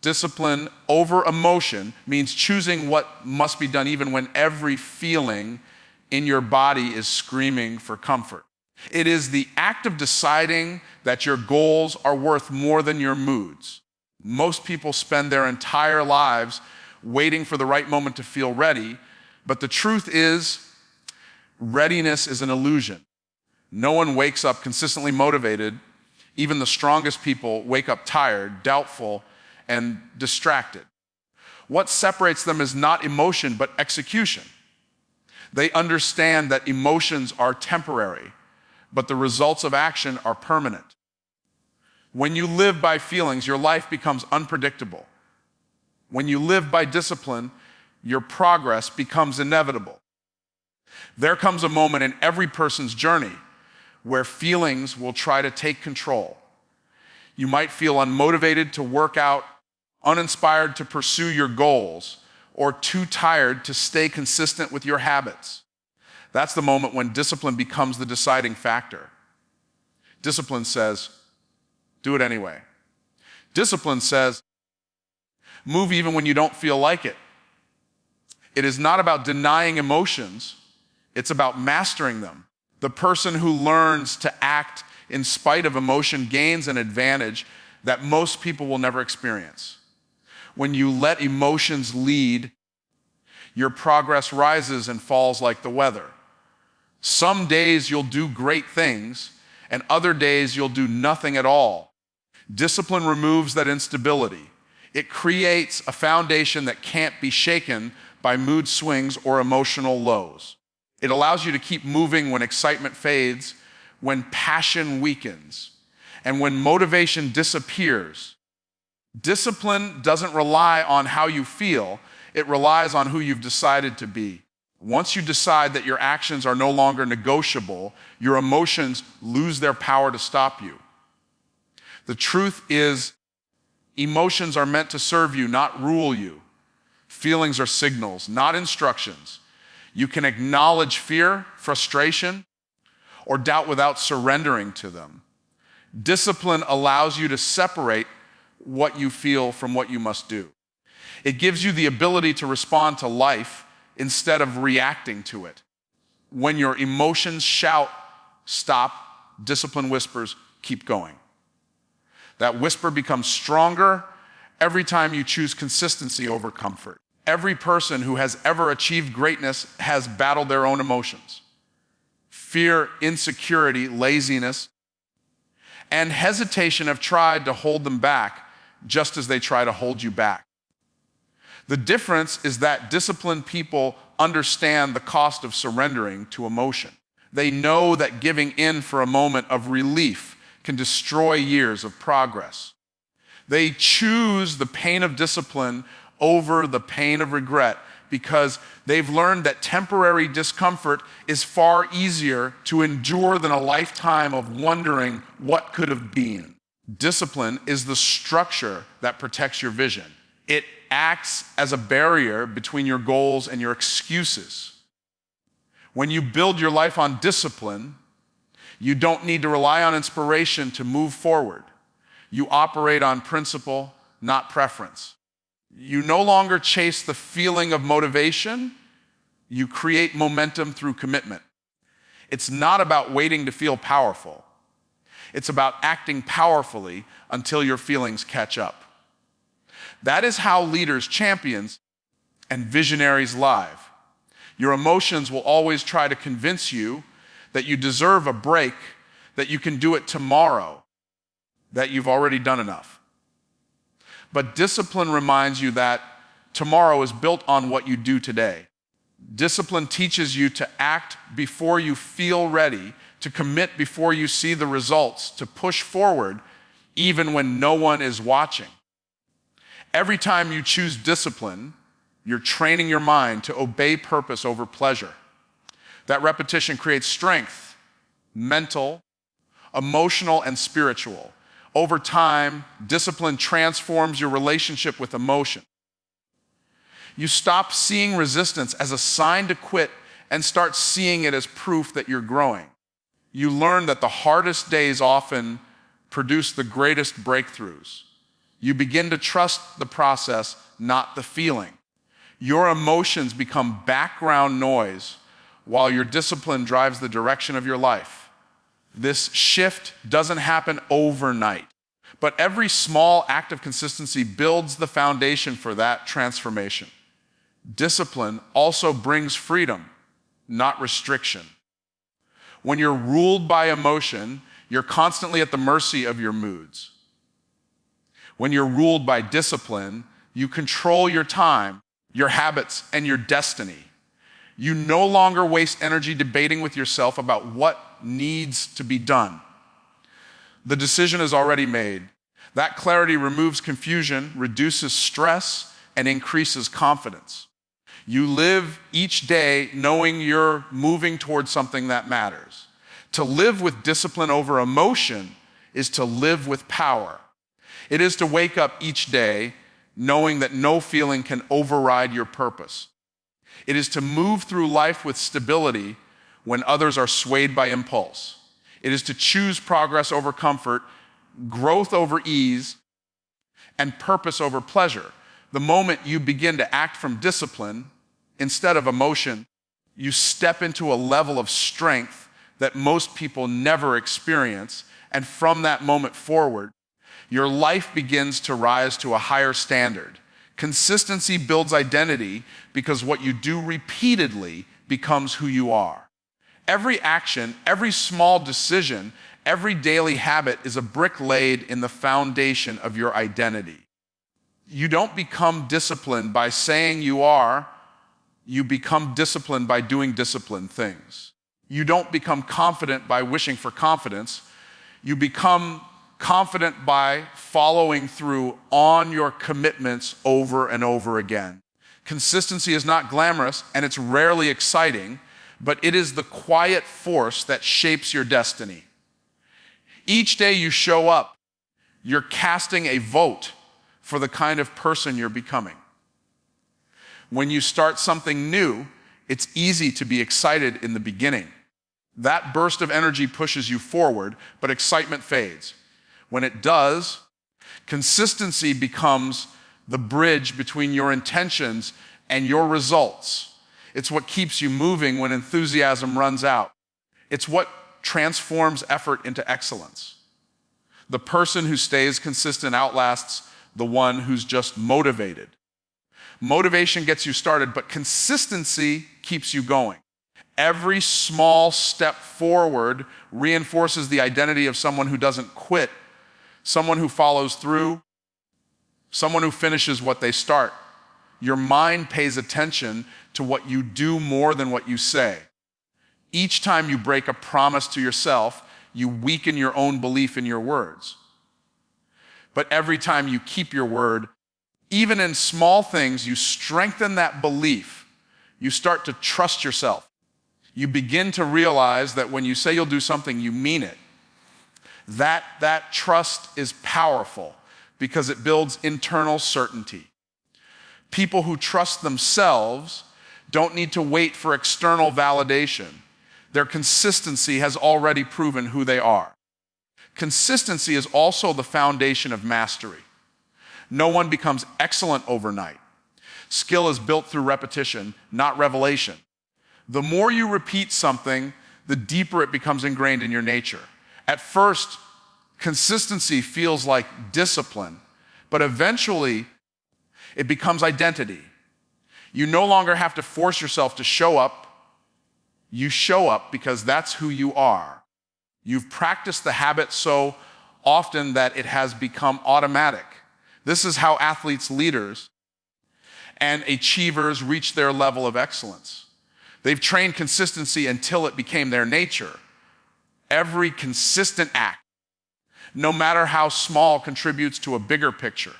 Discipline over emotion means choosing what must be done even when every feeling in your body is screaming for comfort. It is the act of deciding that your goals are worth more than your moods. Most people spend their entire lives waiting for the right moment to feel ready, but the truth is, readiness is an illusion. No one wakes up consistently motivated. Even the strongest people wake up tired, doubtful, and distracted. What separates them is not emotion, but execution. They understand that emotions are temporary, but the results of action are permanent. When you live by feelings, your life becomes unpredictable. When you live by discipline, your progress becomes inevitable. There comes a moment in every person's journey where feelings will try to take control. You might feel unmotivated to work out, uninspired to pursue your goals, or too tired to stay consistent with your habits. That's the moment when discipline becomes the deciding factor. Discipline says, do it anyway. Discipline says, move even when you don't feel like it. It is not about denying emotions, it's about mastering them. The person who learns to act in spite of emotion gains an advantage that most people will never experience. When you let emotions lead, your progress rises and falls like the weather. Some days you'll do great things, and other days you'll do nothing at all. Discipline removes that instability. It creates a foundation that can't be shaken by mood swings or emotional lows. It allows you to keep moving when excitement fades, when passion weakens, and when motivation disappears. Discipline doesn't rely on how you feel, it relies on who you've decided to be. Once you decide that your actions are no longer negotiable, your emotions lose their power to stop you. The truth is, emotions are meant to serve you, not rule you. Feelings are signals, not instructions. You can acknowledge fear, frustration, or doubt without surrendering to them. Discipline allows you to separate what you feel from what you must do. It gives you the ability to respond to life instead of reacting to it. When your emotions shout, stop, discipline whispers, keep going. That whisper becomes stronger every time you choose consistency over comfort. Every person who has ever achieved greatness has battled their own emotions. Fear, insecurity, laziness, and hesitation have tried to hold them back just as they try to hold you back. The difference is that disciplined people understand the cost of surrendering to emotion. They know that giving in for a moment of relief can destroy years of progress. They choose the pain of discipline over the pain of regret because they've learned that temporary discomfort is far easier to endure than a lifetime of wondering what could have been. Discipline is the structure that protects your vision. It acts as a barrier between your goals and your excuses. When you build your life on discipline, you don't need to rely on inspiration to move forward. You operate on principle, not preference. You no longer chase the feeling of motivation, you create momentum through commitment. It's not about waiting to feel powerful. It's about acting powerfully until your feelings catch up. That is how leaders, champions, and visionaries live. Your emotions will always try to convince you that you deserve a break, that you can do it tomorrow, that you've already done enough. But discipline reminds you that tomorrow is built on what you do today. Discipline teaches you to act before you feel ready, to commit before you see the results, to push forward even when no one is watching. Every time you choose discipline, you're training your mind to obey purpose over pleasure. That repetition creates strength, mental, emotional, and spiritual. Over time, discipline transforms your relationship with emotion. You stop seeing resistance as a sign to quit and start seeing it as proof that you're growing. You learn that the hardest days often produce the greatest breakthroughs. You begin to trust the process, not the feeling. Your emotions become background noise while your discipline drives the direction of your life. This shift doesn't happen overnight, but every small act of consistency builds the foundation for that transformation. Discipline also brings freedom, not restriction. When you're ruled by emotion, you're constantly at the mercy of your moods. When you're ruled by discipline, you control your time, your habits, and your destiny. You no longer waste energy debating with yourself about what needs to be done. The decision is already made. That clarity removes confusion, reduces stress, and increases confidence. You live each day knowing you're moving towards something that matters. To live with discipline over emotion is to live with power. It is to wake up each day knowing that no feeling can override your purpose. It is to move through life with stability when others are swayed by impulse. It is to choose progress over comfort, growth over ease, and purpose over pleasure. The moment you begin to act from discipline instead of emotion, you step into a level of strength that most people never experience, and from that moment forward, your life begins to rise to a higher standard. Consistency builds identity because what you do repeatedly becomes who you are. Every action, every small decision, every daily habit is a brick laid in the foundation of your identity. You don't become disciplined by saying you are, you become disciplined by doing disciplined things. You don't become confident by wishing for confidence. You become confident by following through on your commitments over and over again. Consistency is not glamorous and it's rarely exciting, but it is the quiet force that shapes your destiny. Each day you show up, you're casting a vote for the kind of person you're becoming. When you start something new, it's easy to be excited in the beginning. That burst of energy pushes you forward, but excitement fades. When it does, consistency becomes the bridge between your intentions and your results. It's what keeps you moving when enthusiasm runs out. It's what transforms effort into excellence. The person who stays consistent outlasts the one who's just motivated. Motivation gets you started, but consistency keeps you going. Every small step forward reinforces the identity of someone who doesn't quit, someone who follows through, someone who finishes what they start. Your mind pays attention to what you do more than what you say. Each time you break a promise to yourself, you weaken your own belief in your words. But every time you keep your word, even in small things, you strengthen that belief. You start to trust yourself. You begin to realize that when you say you'll do something, you mean it. That trust is powerful because it builds internal certainty. People who trust themselves don't need to wait for external validation. Their consistency has already proven who they are. Consistency is also the foundation of mastery. No one becomes excellent overnight. Skill is built through repetition, not revelation. The more you repeat something, the deeper it becomes ingrained in your nature. At first, consistency feels like discipline, but eventually it becomes identity. You no longer have to force yourself to show up. You show up because that's who you are. You've practiced the habit so often that it has become automatic. This is how athletes, leaders, and achievers reach their level of excellence. They've trained consistency until it became their nature. Every consistent act, no matter how small, contributes to a bigger picture.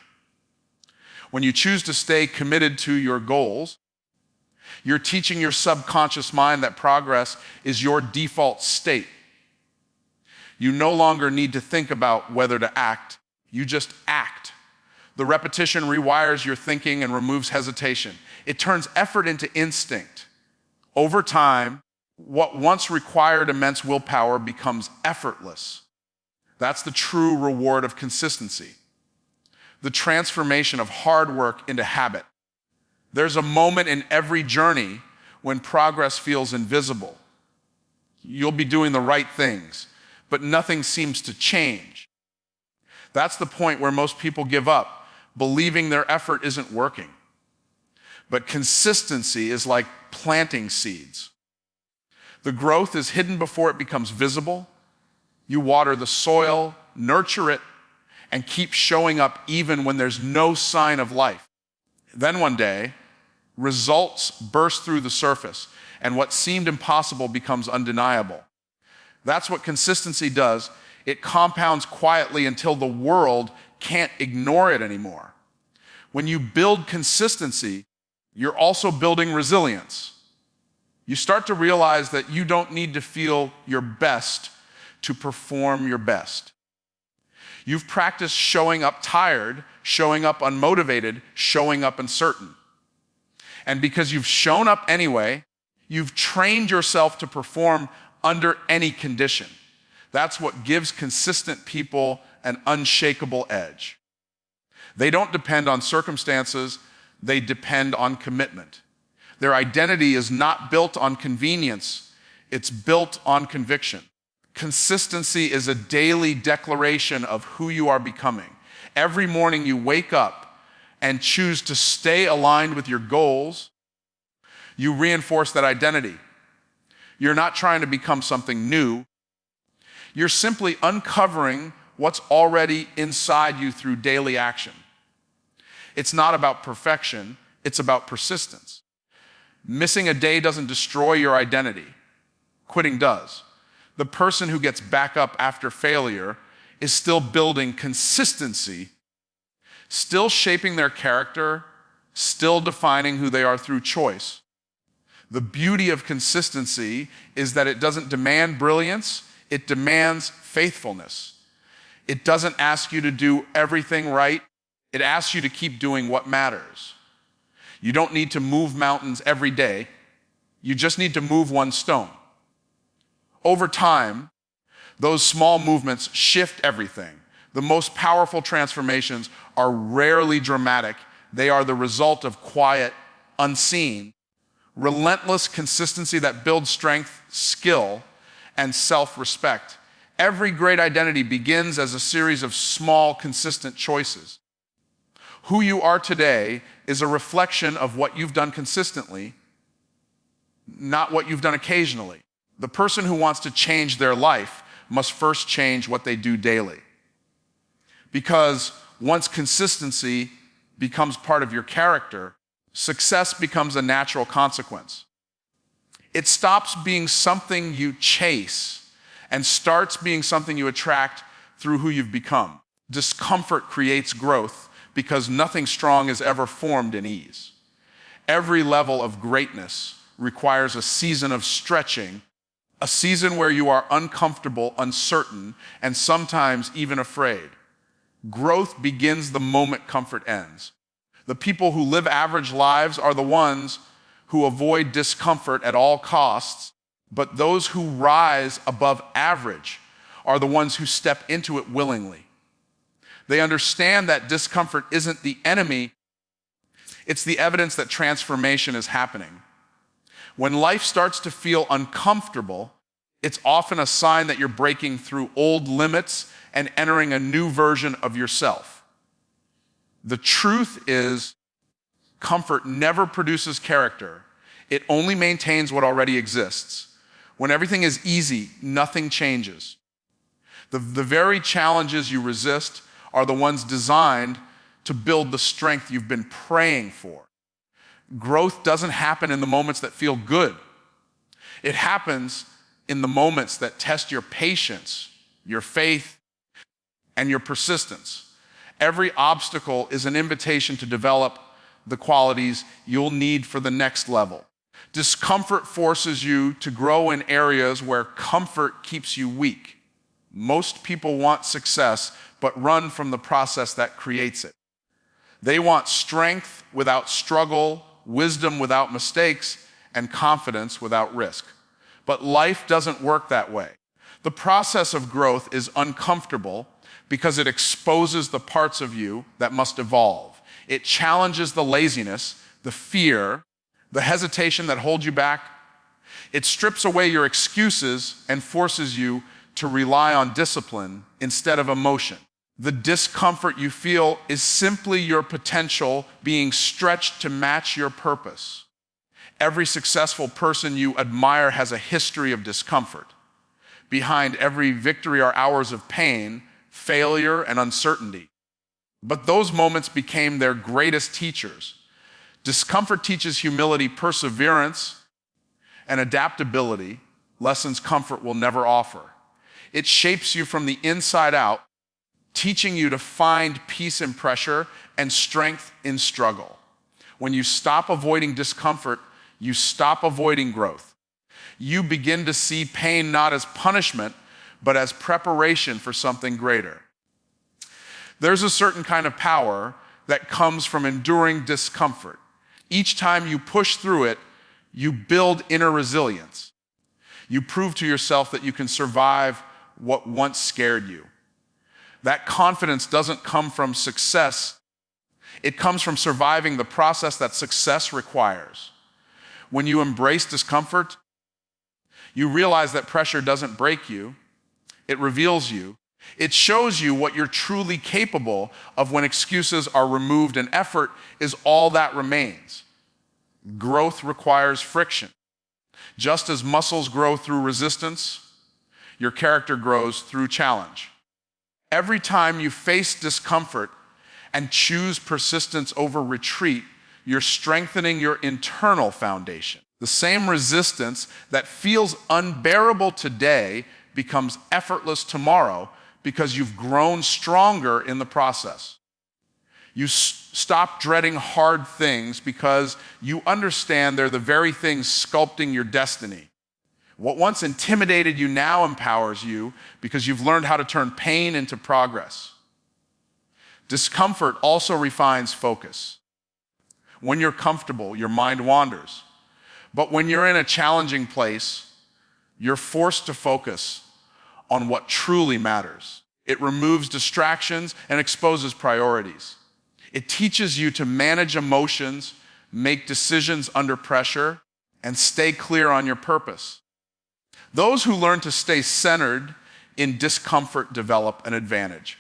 When you choose to stay committed to your goals, you're teaching your subconscious mind that progress is your default state. You no longer need to think about whether to act, you just act. The repetition rewires your thinking and removes hesitation. It turns effort into instinct. Over time, what once required immense willpower becomes effortless. That's the true reward of consistency. the transformation of hard work into habit. There's a moment in every journey when progress feels invisible. You'll be doing the right things, but nothing seems to change. That's the point where most people give up, believing their effort isn't working. But consistency is like planting seeds. The growth is hidden before it becomes visible. You water the soil, nurture it, and keep showing up even when there's no sign of life. Then one day, results burst through the surface, and what seemed impossible becomes undeniable. That's what consistency does. It compounds quietly until the world can't ignore it anymore. When you build consistency, you're also building resilience. You start to realize that you don't need to feel your best to perform your best. You've practiced showing up tired, showing up unmotivated, showing up uncertain. And because you've shown up anyway, you've trained yourself to perform under any condition. That's what gives consistent people an unshakable edge. They don't depend on circumstances, they depend on commitment. Their identity is not built on convenience, it's built on conviction. Consistency is a daily declaration of who you are becoming. Every morning you wake up and choose to stay aligned with your goals, you reinforce that identity. You're not trying to become something new. You're simply uncovering what's already inside you through daily action. It's not about perfection, it's about persistence. Missing a day doesn't destroy your identity. Quitting does. The person who gets back up after failure is still building consistency, still shaping their character, still defining who they are through choice. The beauty of consistency is that it doesn't demand brilliance, it demands faithfulness. It doesn't ask you to do everything right, it asks you to keep doing what matters. You don't need to move mountains every day, you just need to move one stone. Over time, those small movements shift everything. The most powerful transformations are rarely dramatic. They are the result of quiet, unseen, relentless consistency that builds strength, skill, and self-respect. Every great identity begins as a series of small, consistent choices. Who you are today is a reflection of what you've done consistently, not what you've done occasionally. The person who wants to change their life must first change what they do daily. Because once consistency becomes part of your character, success becomes a natural consequence. It stops being something you chase and starts being something you attract through who you've become. Discomfort creates growth because nothing strong is ever formed in ease. Every level of greatness requires a season of stretching, a season where you are uncomfortable, uncertain, and sometimes even afraid. Growth begins the moment comfort ends. The people who live average lives are the ones who avoid discomfort at all costs, but those who rise above average are the ones who step into it willingly. They understand that discomfort isn't the enemy, it's the evidence that transformation is happening. When life starts to feel uncomfortable, it's often a sign that you're breaking through old limits and entering a new version of yourself. The truth is, comfort never produces character. It only maintains what already exists. When everything is easy, nothing changes. The very challenges you resist are the ones designed to build the strength you've been praying for. Growth doesn't happen in the moments that feel good. It happens in the moments that test your patience, your faith, and your persistence. Every obstacle is an invitation to develop the qualities you'll need for the next level. Discomfort forces you to grow in areas where comfort keeps you weak. Most people want success, but run from the process that creates it. They want strength without struggle, wisdom without mistakes, and confidence without risk. But life doesn't work that way. The process of growth is uncomfortable, because it exposes the parts of you that must evolve. It challenges the laziness, the fear, the hesitation that holds you back. It strips away your excuses and forces you to rely on discipline instead of emotion. The discomfort you feel is simply your potential being stretched to match your purpose. Every successful person you admire has a history of discomfort. Behind every victory are hours of pain, failure, and uncertainty. But those moments became their greatest teachers. Discomfort teaches humility, perseverance, and adaptability, lessons comfort will never offer. It shapes you from the inside out, teaching you to find peace in pressure and strength in struggle. When you stop avoiding discomfort, you stop avoiding growth. You begin to see pain not as punishment, but as preparation for something greater. There's a certain kind of power that comes from enduring discomfort. Each time you push through it, you build inner resilience. You prove to yourself that you can survive what once scared you. That confidence doesn't come from success. It comes from surviving the process that success requires. When you embrace discomfort, you realize that pressure doesn't break you. It reveals you. It shows you what you're truly capable of when excuses are removed and effort is all that remains. Growth requires friction. Just as muscles grow through resistance, your character grows through challenge. Every time you face discomfort and choose persistence over retreat, you're strengthening your internal foundation. The same resistance that feels unbearable today becomes effortless tomorrow because you've grown stronger in the process. You stop dreading hard things because you understand they're the very things sculpting your destiny. What once intimidated you now empowers you because you've learned how to turn pain into progress. Discomfort also refines focus. When you're comfortable, your mind wanders. But when you're in a challenging place, you're forced to focus on what truly matters. It removes distractions and exposes priorities. It teaches you to manage emotions, make decisions under pressure, and stay clear on your purpose. Those who learn to stay centered in discomfort develop an advantage.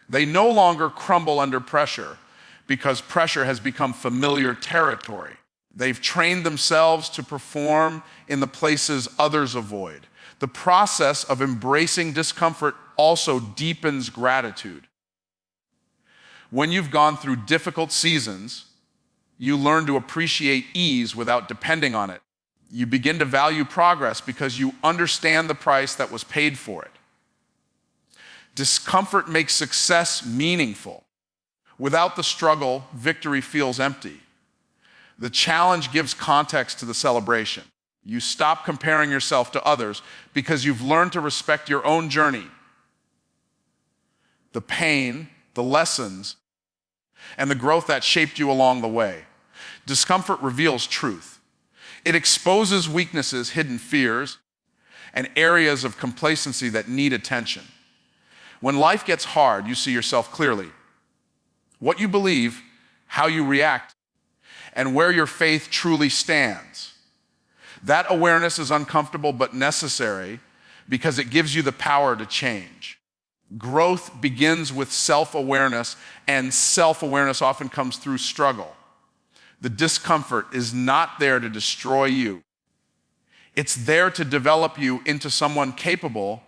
They no longer crumble under pressure because pressure has become familiar territory. They've trained themselves to perform in the places others avoid. The process of embracing discomfort also deepens gratitude. When you've gone through difficult seasons, you learn to appreciate ease without depending on it. You begin to value progress because you understand the price that was paid for it. Discomfort makes success meaningful. Without the struggle, victory feels empty. The challenge gives context to the celebration. You stop comparing yourself to others because you've learned to respect your own journey. The pain, the lessons, and the growth that shaped you along the way. Discomfort reveals truth. It exposes weaknesses, hidden fears, and areas of complacency that need attention. When life gets hard, you see yourself clearly. What you believe, how you react, and where your faith truly stands. That awareness is uncomfortable but necessary because it gives you the power to change. Growth begins with self-awareness, and self-awareness often comes through struggle. The discomfort is not there to destroy you. It's there to develop you into someone capable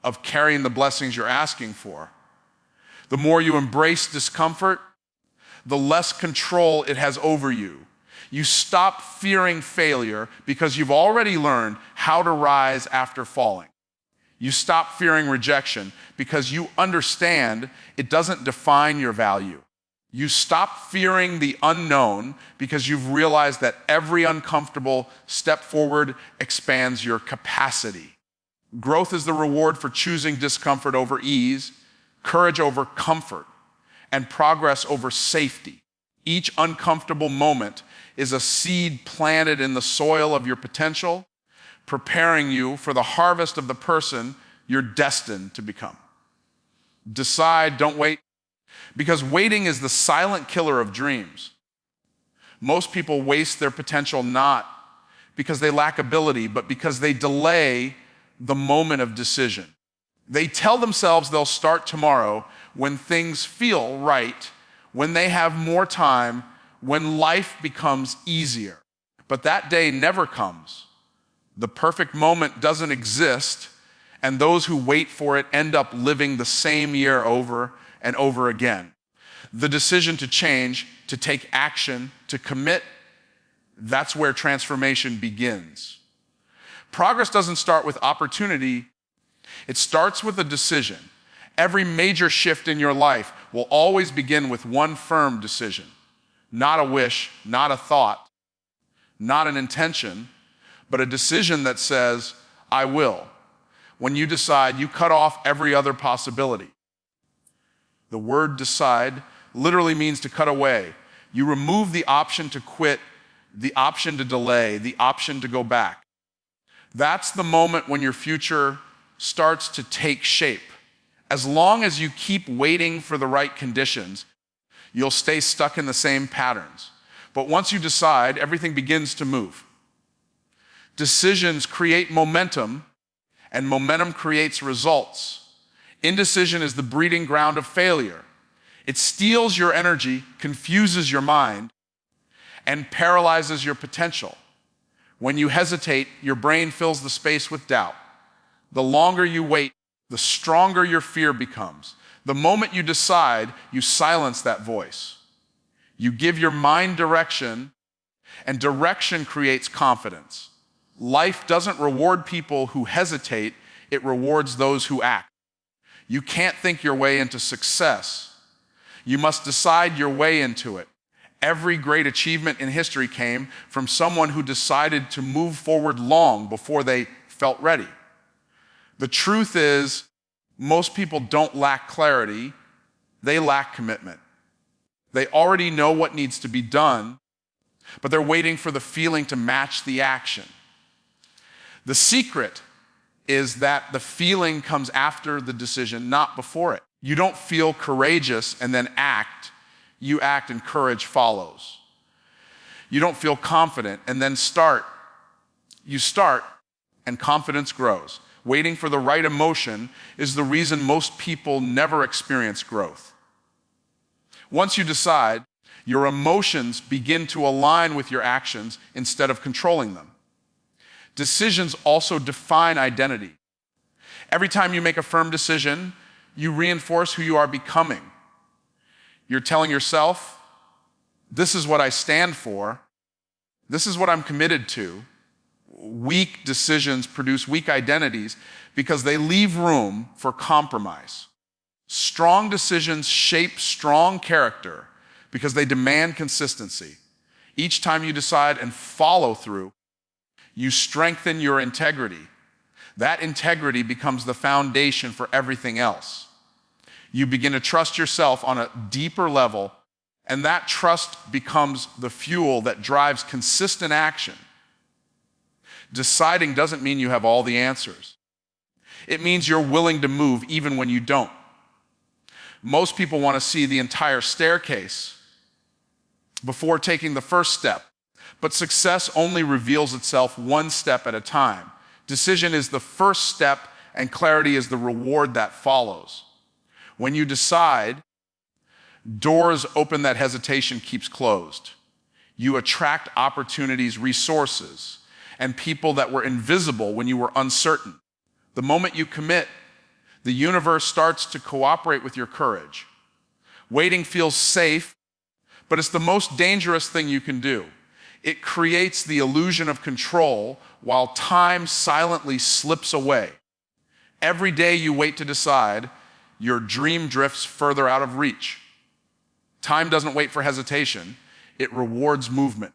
of carrying the blessings you're asking for. The more you embrace discomfort, the less control it has over you. You stop fearing failure because you've already learned how to rise after falling. You stop fearing rejection because you understand it doesn't define your value. You stop fearing the unknown because you've realized that every uncomfortable step forward expands your capacity. Growth is the reward for choosing discomfort over ease, courage over comfort, and progress over safety. Each uncomfortable moment is a seed planted in the soil of your potential, preparing you for the harvest of the person you're destined to become. Decide, don't wait. Because waiting is the silent killer of dreams. Most people waste their potential not because they lack ability, but because they delay the moment of decision. They tell themselves they'll start tomorrow when things feel right, when they have more time, when life becomes easier. But that day never comes. The perfect moment doesn't exist, and those who wait for it end up living the same year over and over again. The decision to change, to take action, to commit, that's where transformation begins. Progress doesn't start with opportunity, it starts with a decision. Every major shift in your life will always begin with one firm decision. Not a wish, not a thought, not an intention, but a decision that says, I will. When you decide, you cut off every other possibility. The word decide literally means to cut away. You remove the option to quit, the option to delay, the option to go back. That's the moment when your future starts to take shape. As long as you keep waiting for the right conditions, you'll stay stuck in the same patterns. But once you decide, everything begins to move. Decisions create momentum, and momentum creates results. Indecision is the breeding ground of failure. It steals your energy, confuses your mind, and paralyzes your potential. When you hesitate, your brain fills the space with doubt. The longer you wait, the stronger your fear becomes. The moment you decide, you silence that voice. You give your mind direction, and direction creates confidence. Life doesn't reward people who hesitate, it rewards those who act. You can't think your way into success. You must decide your way into it. Every great achievement in history came from someone who decided to move forward long before they felt ready. The truth is, most people don't lack clarity, they lack commitment. They already know what needs to be done, but they're waiting for the feeling to match the action. The secret is that the feeling comes after the decision, not before it. You don't feel courageous and then act. You act and courage follows. You don't feel confident and then start. You start and confidence grows. Waiting for the right emotion is the reason most people never experience growth. Once you decide, your emotions begin to align with your actions instead of controlling them. Decisions also define identity. Every time you make a firm decision, you reinforce who you are becoming. You're telling yourself, this is what I stand for. This is what I'm committed to. Weak decisions produce weak identities because they leave room for compromise. Strong decisions shape strong character because they demand consistency. Each time you decide and follow through, you strengthen your integrity. That integrity becomes the foundation for everything else. You begin to trust yourself on a deeper level, and that trust becomes the fuel that drives consistent action. Deciding doesn't mean you have all the answers. It means you're willing to move even when you don't. Most people want to see the entire staircase before taking the first step, but success only reveals itself one step at a time. Decision is the first step, and clarity is the reward that follows. When you decide, doors open that hesitation keeps closed. You attract opportunities, resources, and people that were invisible when you were uncertain. The moment you commit, the universe starts to cooperate with your courage. Waiting feels safe, but it's the most dangerous thing you can do. It creates the illusion of control while time silently slips away. Every day you wait to decide, your dream drifts further out of reach. Time doesn't wait for hesitation, it rewards movement.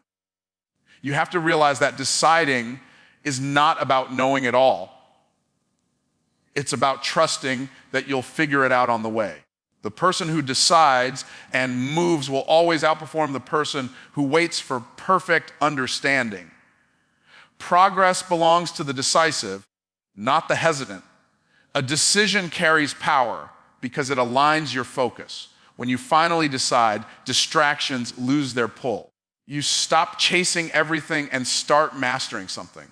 You have to realize that deciding is not about knowing it all. It's about trusting that you'll figure it out on the way. The person who decides and moves will always outperform the person who waits for perfect understanding. Progress belongs to the decisive, not the hesitant. A decision carries power. because it aligns your focus. When you finally decide, distractions lose their pull. You stop chasing everything and start mastering something.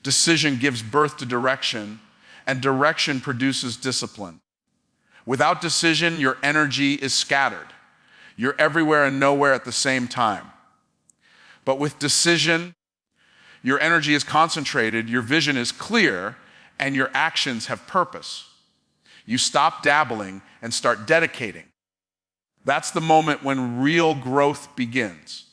Decision gives birth to direction, and direction produces discipline. Without decision, your energy is scattered. You're everywhere and nowhere at the same time. But with decision, your energy is concentrated, your vision is clear, and your actions have purpose. You stop dabbling and start dedicating. That's the moment when real growth begins.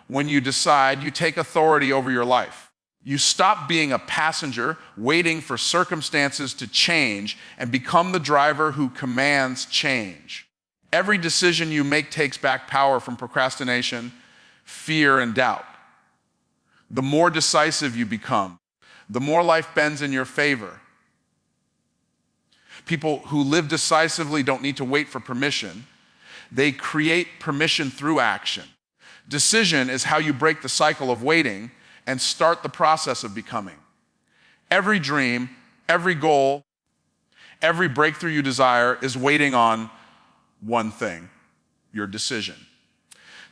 When you decide, you take authority over your life. You stop being a passenger waiting for circumstances to change and become the driver who commands change. Every decision you make takes back power from procrastination, fear, and doubt. The more decisive you become, the more life bends in your favor. People who live decisively don't need to wait for permission. They create permission through action. Decision is how you break the cycle of waiting and start the process of becoming. Every dream, every goal, every breakthrough you desire is waiting on one thing: your decision.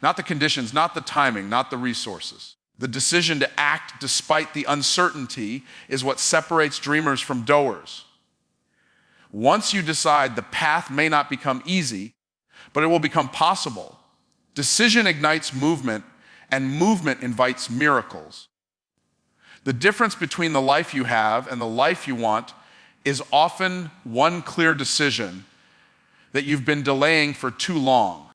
Not the conditions, not the timing, not the resources. The decision to act despite the uncertainty is what separates dreamers from doers. Once you decide, the path may not become easy, but it will become possible. Decision ignites movement, and movement invites miracles. The difference between the life you have and the life you want is often one clear decision that you've been delaying for too long.